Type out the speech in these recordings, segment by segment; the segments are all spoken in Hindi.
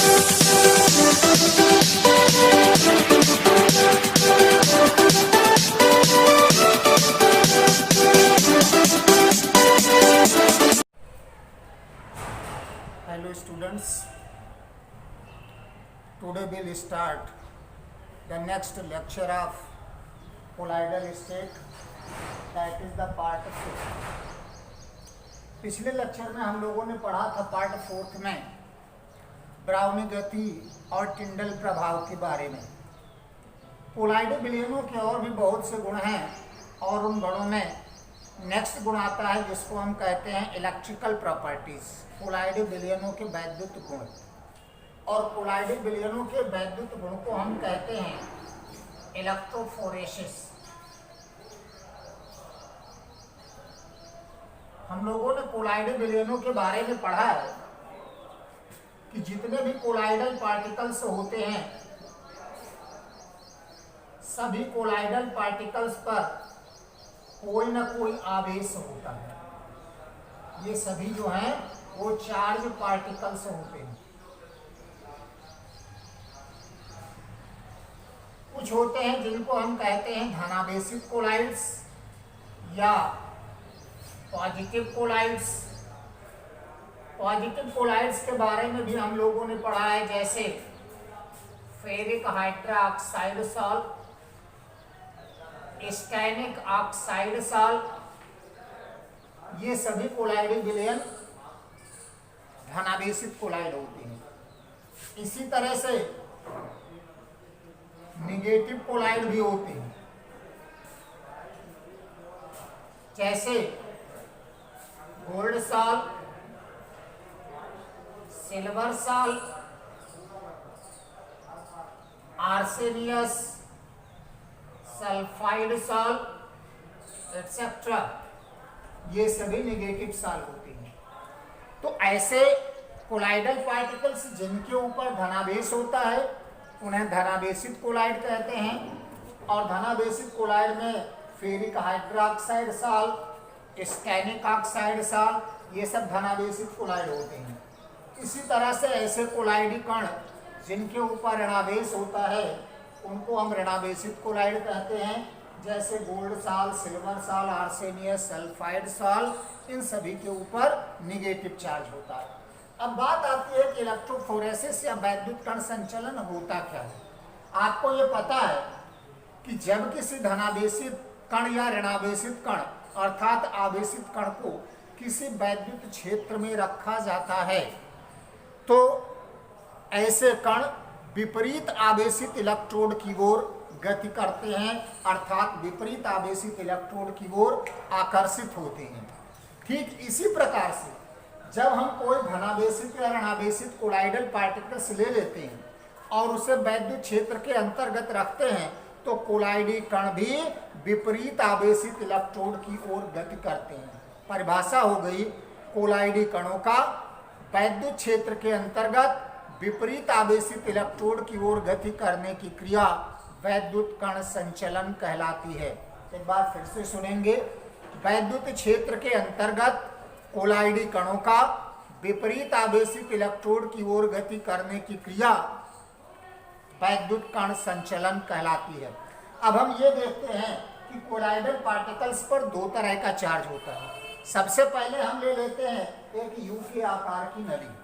Hello students, today we will start the next lecture of colloidal state, that is the part 4. पिछले लेक्चर में हम लोगों ने पढ़ा था पार्ट 4 में ब्राउनी गति और टिंडल प्रभाव के बारे में। कोलाइडल विलयनों के और भी बहुत से गुण हैं और उन गुणों में नेक्स्ट गुण आता है जिसको हम कहते हैं इलेक्ट्रिकल प्रॉपर्टीज। कोलाइडल विलयनों के वैद्युत गुण, और कोलाइडल विलयनों के वैद्युत गुण को हम कहते हैं इलेक्ट्रोफोरेसिस। हम लोगों ने कोलाइडल विलयनों के बारे में पढ़ा है कि जितने भी कोलाइडल पार्टिकल्स होते हैं, सभी कोलाइडल पार्टिकल्स पर कोई ना कोई आवेश होता है। ये सभी जो हैं वो चार्ज पार्टिकल्स होते हैं। कुछ होते हैं जिनको हम कहते हैं धनावेशित कोलाइड्स या पॉजिटिव कोलाइड्स। पॉजिटिव कोलाइड्स के बारे में भी हम लोगों ने पढ़ा है, जैसे ferric hydroxide salt, stannic oxide salt, ये सभी कोलाइडल विलयन धनावेशित कोलाइड होते हैं। इसी तरह से निगेटिव कोलाइड भी होते हैं, जैसे gold salt, silver salt, arsenious, sulphide salt etcetera, ये सभी नेगेटिव सॉल्ट होते हैं। तो ऐसे कोलाइडल पार्टिकल्स जिनके ऊपर धनावेश होता है उन्हें धनावेशित कोलाइड कहते हैं। और धनावेशित कोलाइड में ferric hydroxide salt, stannic oxide salt, ये सब धनावेशित कोलाइड होते हैं। इसी तरह से ऐसे कोलाइडी कण जिनके ऊपर ऋणावेश होता है उनको हम ऋणावेशित कोलाइड कहते हैं, जैसे gold salt, silver salt, arsenious, sulphide salt, इन सभी के ऊपर निगेटिव चार्ज होता है। अब बात आती है कि इलेक्ट्रोफोरेसिस या वैद्युत कण संचलन होता क्या है। आपको ये पता है कि जब किसी धनावेशित कण या ऋणावेशित कण अर्थात आवेशित कण को किसी वैद्युत क्षेत्र में रखा जाता है तो ऐसे कण विपरीत आवेशित इलेक्ट्रोड की ओर गति करते हैं, अर्थात विपरीत आवेशित इलेक्ट्रोड की ओर आकर्षित होते हैं। ठीक इसी प्रकार से जब हम कोई धनावेशित या ऋणावेशित कोलाइडल पार्टिकल्स ले लेते हैं और उसे वैद्युत क्षेत्र के अंतर्गत रखते हैं तो कोलाइडी कण भी विपरीत आवेशित इलेक्ट्रोड की ओर गति करते हैं। परिभाषा हो गई कोलाइडी कणों का वैद्युत क्षेत्र के अंतर्गत विपरीत आवेशित इलेक्ट्रोड की ओर गति करने की क्रिया वैद्युत कण संचलन कहलाती है। एक बार फिर से सुनेंगे, वैद्युत क्षेत्र के अंतर्गत कोलाइडी कणों का विपरीत आवेशित इलेक्ट्रोड की ओर गति करने की क्रिया वैद्युत कण संचलन कहलाती है। अब हम ये देखते हैं कि कोलाइडल पार्टिकल्स पर दो तरह का चार्ज होता है। सबसे पहले हम ले लेते हैं एक यू के आकार की नली।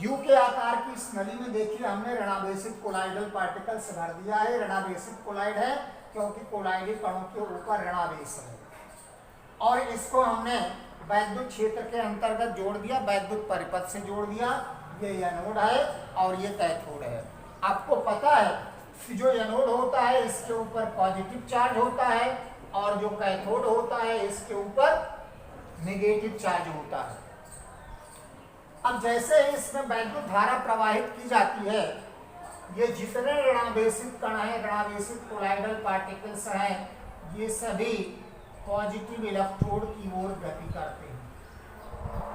यू के आकार की इस नली में देखिए हमने ऋणावेशित कोलाइडल पार्टिकल्स भर दिया है। ऋणावेशित कोलाइड है क्योंकि कोलाइडी कणों के ऊपर ऋणावेश है, और इसको हमने वैद्युत क्षेत्र के अंतर्गत जोड़ दिया, वैद्युत परिपथ से जोड़ दिया। ये एनोड है और ये कैथोड है। आपको पता है कि जो एनोड होता है इसके ऊपर पॉजिटिव चार्ज होता है और जो कैथोड होता है इसके ऊपर नेगेटिव चार्ज होता है। अब जैसे इसमें वैद्युत धारा प्रवाहित की जाती है, ये जितने ऋणावेशित कण हैं, ऋणावेशित कोलाइडल पार्टिकल्स हैं, ये सभी पॉजिटिव इलेक्ट्रोड की ओर गति करते हैं।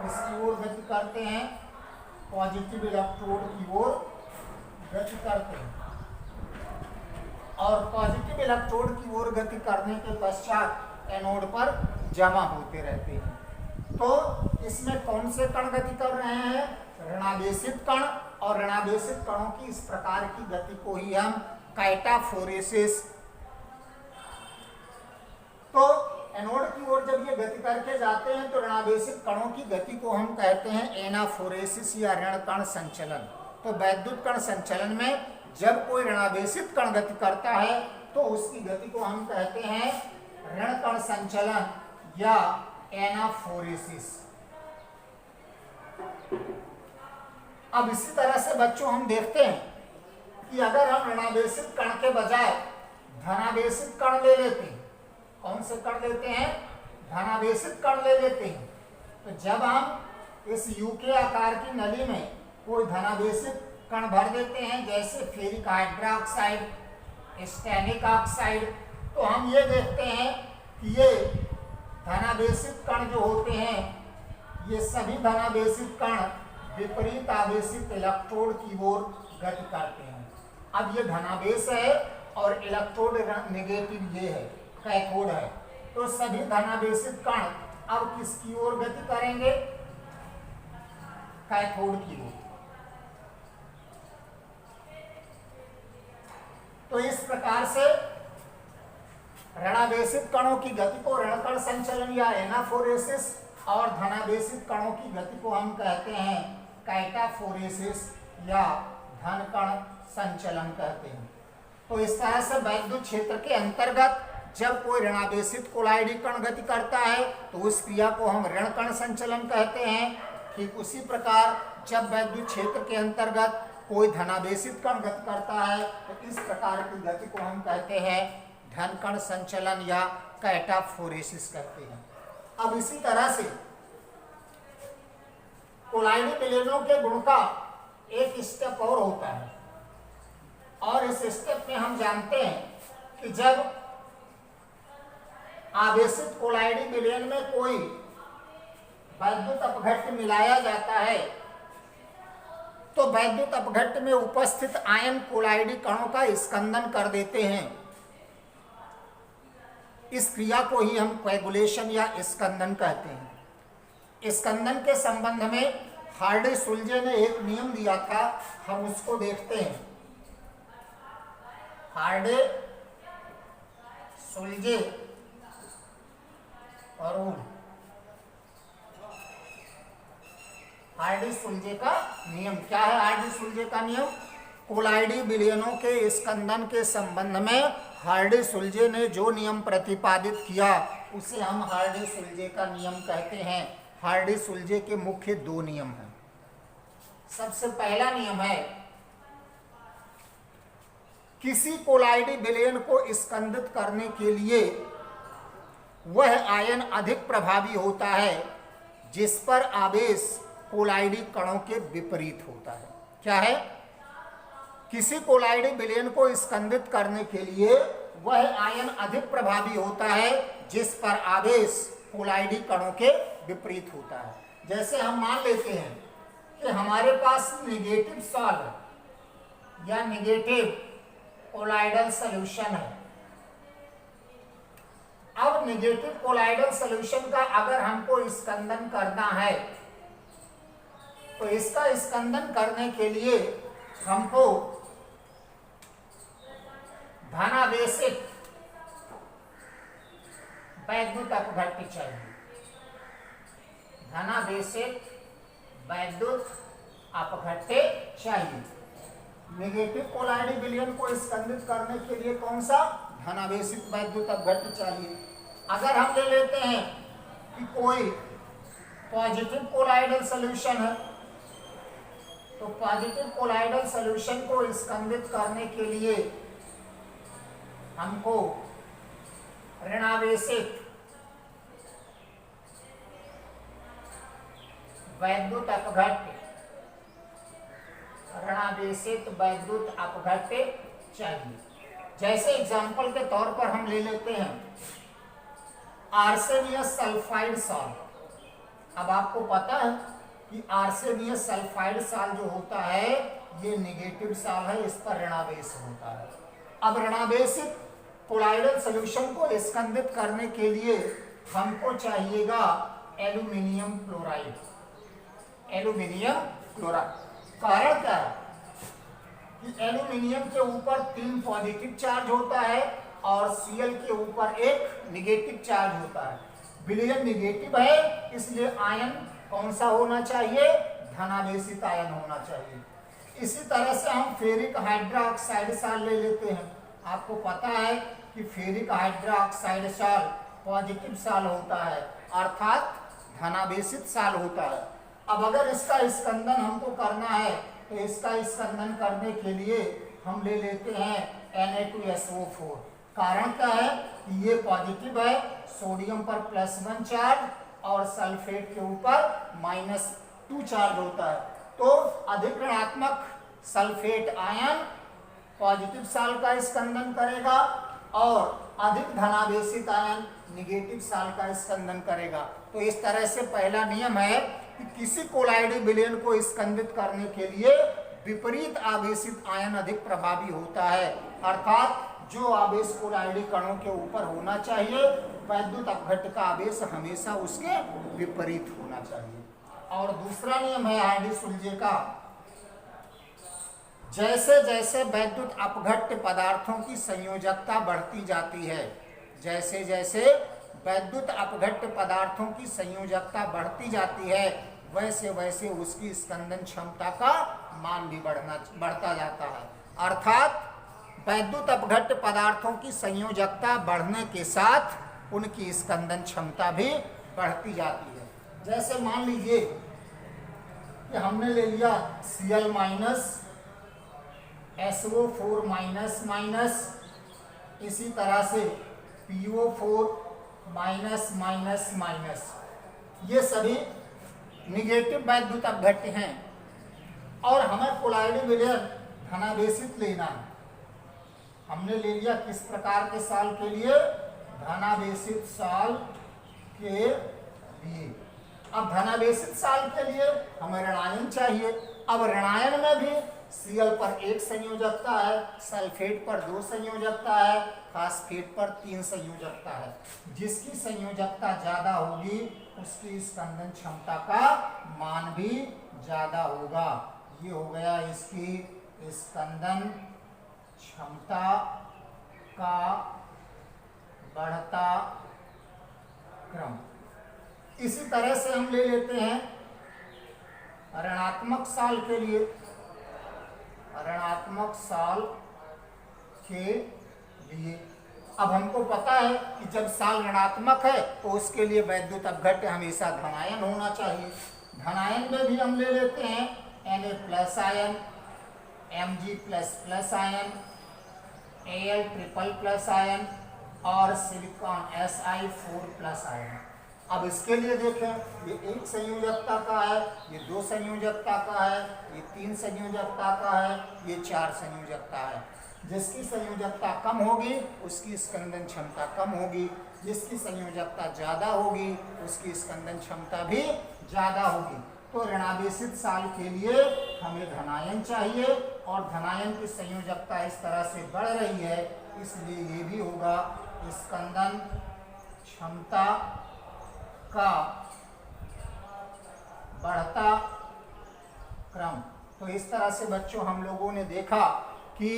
इसकी ओर गति करते हैं, पॉजिटिव इलेक्ट्रोड की ओर गति करते हैं, और पॉजिटिव इलेक्ट्रोड की ओर गति करने के पश्चात एनोड पर जमा होते रहते हैं। तो इसमें कौन से कण गति कर रहे हैं? ऋणावेशित कण और ऋणावेशित कणों की इस प्रकार की गति को ही हम काइटाफोरेसिस, तो एनोड की ओर जब ये गति करके जाते हैं तो ऋणावेशित कणों की गति को हम कहते हैं एनाफोरेसिस या ऋण कण संचलन। तो वैद्युत कण संचलन में जब कोई ऋणावेशित कण गति करता है तो उसकी गति को हम कहते हैं ऋण कण संचलन या एनाफोरेसिस। अब इसी तरह से बच्चों हम देखते हैं कि अगर हम ऋणावेशित कण के बजाय धनावेशित कण ले लेते हैं, कौन से कण लेते हैं? धनावेशित कण ले लेते हैं। तो जब हम इस यू के आकार की नली में कोई धनावेशित कण भर देते हैं, जैसे फेरिक हाइड्रोक्साइड, स्टेनिक ऑक्साइड, तो हम ये देखते हैं कि ये धनावेशित कण जो होते हैं, ये सभी धनावेशित कण विपरीत आवेशित इलेक्ट्रोड की ओर गति करते हैं। अब ये धनावेश है और इलेक्ट्रोड नेगेटिव ये है, कैथोड है, तो सभी धनावेशित कण अब किसकी ओर गति करेंगे? कैथोड की ओर। तो इस प्रकार से ऋणावेशित कणों की गति को ऋण कण संचलन या एनाफोरेसिस और धनावेशित कणों की गति को हम कहते हैं काइटाफोरेसिस या धन कण संचलन कहते हैं। तो इस तरह से वैद्युत क्षेत्र के अंतर्गत जब कोई ऋणावेशित कोलाइडी कण गति करता है तो उस क्रिया को हम ऋण कण संचलन कहते हैं। ठीक उसी प्रकार जब वैद्युत क्षेत्र के अंतर्गत कोई धनावेशित कण गति करता है तो इस प्रकार की गति को हम कहते हैं धन कण संचलन या काइटाफोरेसिस कहते हैं। अब इसी तरह से कोलाइडी विलयनों के गुण का एक स्टेप और होता है, और इस स्टेप में हम जानते हैं कि जब आवेशित कोलाइडी विलयन में कोई वैद्युत अपघट्य मिलाया जाता है तो वैद्युत अपघट्य में उपस्थित आयन कोलाइडी कणों का स्कंदन कर देते हैं। इस क्रिया को ही हम कोएगुलेशन या स्कंदन कहते हैं। स्कंदन के संबंध में हार्डी-सुलजे ने एक नियम दिया था, हम उसको देखते हैं। हार्डी-सुलजे और हार्डी-सुलजे का नियम क्या है? हार्डी-सुलजे का नियम, कोलाइडी विलयनों के स्कंदन के संबंध में हार्डी-सुलजे ने जो नियम प्रतिपादित किया उसे हम हार्डी-सुलजे का नियम कहते हैं। हार्डी-सुलजे के मुख्य दो नियम हैं। सबसे पहला नियम है, किसी कोलाइडी विलयन को स्कंदित करने के लिए वह आयन अधिक प्रभावी होता है जिस पर आवेश कोलाइडी कणों के विपरीत होता है। क्या है? किसी कोलाइडी विलयन को स्कंदित करने के लिए वह आयन अधिक प्रभावी होता है जिस पर आवेश कोलाइडी कणों के विपरीत होता है। जैसे हम मान लेते हैं कि हमारे पास नेगेटिव सॉल्व या नेगेटिव कोलाइडल सॉल्यूशन है। अब नेगेटिव कोलाइडल सॉल्यूशन का अगर हमको स्कंदन करना है तो इसका स्कंदन करने के लिए हमको धनावेशित वैद्युत अपघट्य चाहिए। धनावेशित वैद्युत अपघट्य चाहिए। नेगेटिव कोलाइडी विलयन को स्कंदित करने के लिए कौन सा? धनावेशित वैद्युत अपघट्य चाहिए। अगर हम ले लेते हैं कि कोई पॉजिटिव कोलाइडल सॉल्यूशन है तो पॉजिटिव कोलाइडल सॉल्यूशन को स्कंदित करने के लिए हमको ऋणावेशित वैद्युत अपघट्य चाहिए। जैसे एग्जांपल के तौर पर हम ले लेते हैं आर्सेनियस सल्फाइड सॉल्ट। अब आपको पता है कि आर्सेनियस सल्फाइड सॉल्ट जो होता है ये नेगेटिव सॉल्ट है, इस पर ऋणावेश होता है। अब ऋणावेशित कोलाइडल सॉल्यूशन को स्कंदित करने के लिए हमको चाहिएगा एल्यूमिनियम क्लोराइड। एल्यूमिनियम क्लोराइड कारण क्या है? कि एल्यूमिनियम के ऊपर 3 पॉजिटिव चार्ज होता है और Cl के ऊपर 1 निगेटिव चार्ज होता है। विलयन निगेटिव है, इसलिए आयन कौन सा होना चाहिए? धनावेशित आयन होना चाहिए। इसी तरह से हम फेरिक हाइड्रोक्साइड साल ले लेते हैं। आपको पता है कि फेरिक हाइड्रोक्साइड साल पॉजिटिव साल होता है, अर्थात धनावेशित साल होता है। अब अगर इसका स्कंदन हमको करना है तो इसका स्कंदन करने के लिए हम ले लेते हैं Na2SO4। कारण क्या है कि ये पॉजिटिव है, सोडियम पर +1 चार्ज और सल्फेट के ऊपर -2 चार्ज होता है। तो अधिक ऋणात्मक सल्फेट आयन पॉजिटिव साल का स्कंदन करेगा और अधिक धनावेशित आयन निगेटिव साल का स्कंदन करेगा। तो इस तरह से पहला नियम है कि किसी कोलाइडी विलयन को स्कंदित करने के लिए विपरीत आवेशित आयन अधिक प्रभावी होता है, अर्थात जो आवेश कोलाइडी कणों के ऊपर होना चाहिए वैद्युत अपघट्ट का आवेश हमेशा उसके विपरीत होना चाहिए। और दूसरा नियम है हार्डी-सुलजे का, जैसे जैसे वैद्युत अपघट्ट पदार्थों की संयोजकता बढ़ती जाती है, जैसे जैसे वैद्युत अपघट्ट पदार्थों की संयोजकता बढ़ती जाती है, वैसे वैसे उसकी स्कंदन क्षमता का मान भी बढ़ता जाता है। अर्थात वैद्युत अपघट्ट पदार्थों की संयोजकता बढ़ने के साथ उनकी स्कंदन क्षमता भी बढ़ती जाती है। जैसे मान लीजिए कि हमने ले लिया Cl SO4 इसी तरह से PO4 ये सभी निगेटिव वैद्युत अपघट्ट हैं और हमें कोलाइडी विलयन धनावेशित लेना है। हमने ले लिया किस प्रकार के साल के लिए? धनावेशित साल के लिए। अब धनावेशित साल के लिए हमें ऋणायन चाहिए। अब ऋणायन में भी Cl पर 1 संयोजकता है, सल्फेट पर 2 संयोजकता है, फास्फेट पर 3 संयोजकता है। जिसकी संयोजकता ज्यादा होगी उसकी स्कंदन क्षमता का मान भी ज्यादा होगा। ये हो गया इसकी स्कंदन क्षमता का बढ़ता क्रम। इसी तरह से हम ले लेते हैं ऋणात्मक साल के लिए। ऋणात्मक साल के लिए अब हमको पता है कि जब साल ऋणात्मक है तो उसके लिए वैद्युत अपघट्ट हमेशा धनायन होना चाहिए। धनायन में भी हम ले लेते हैं Na+ ion, Mg++ ion, Al++ ion और सिलिकॉन Si4+ आयन। अब इसके लिए देखें, ये 1 संयोजकता का है, ये 2 संयोजकता का है, ये 3 संयोजकता का है, ये 4 संयोजकता है। जिसकी संयोजकता कम होगी उसकी स्कंदन क्षमता कम होगी, जिसकी संयोजकता ज्यादा होगी उसकी स्कंदन क्षमता भी ज्यादा होगी। तो ऋणावेशित साल के लिए हमें धनायन चाहिए और धनायन की संयोजकता इस तरह से बढ़ रही है, इसलिए ये भी होगा स्कंदन क्षमता का बढ़ता क्रम। तो इस तरह से बच्चों हम लोगों ने देखा कि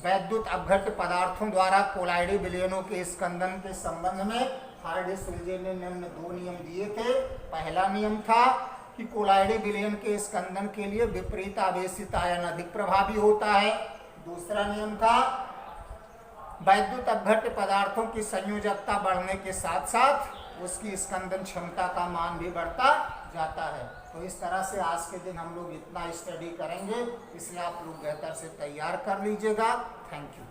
वैद्युत अपघट्ट पदार्थों द्वारा कोलाइडी विलयनों के स्कंदन के संबंध में हार्डी-सुलजे ने निम्न 2 नियम दिए थे। पहला नियम था कि कोलाइडी विलयन के स्कंदन के लिए विपरीत आवेशित आयन अधिक प्रभावी होता है। दूसरा नियम था वैद्युत अपघट्ट पदार्थों की संयोजकता बढ़ने के साथ साथ उसकी स्कंदन क्षमता का मान भी बढ़ता जाता है। तो इस तरह से आज के दिन हम लोग इतना स्टडी करेंगे, इसलिए आप लोग बेहतर से तैयार कर लीजिएगा। Thank you.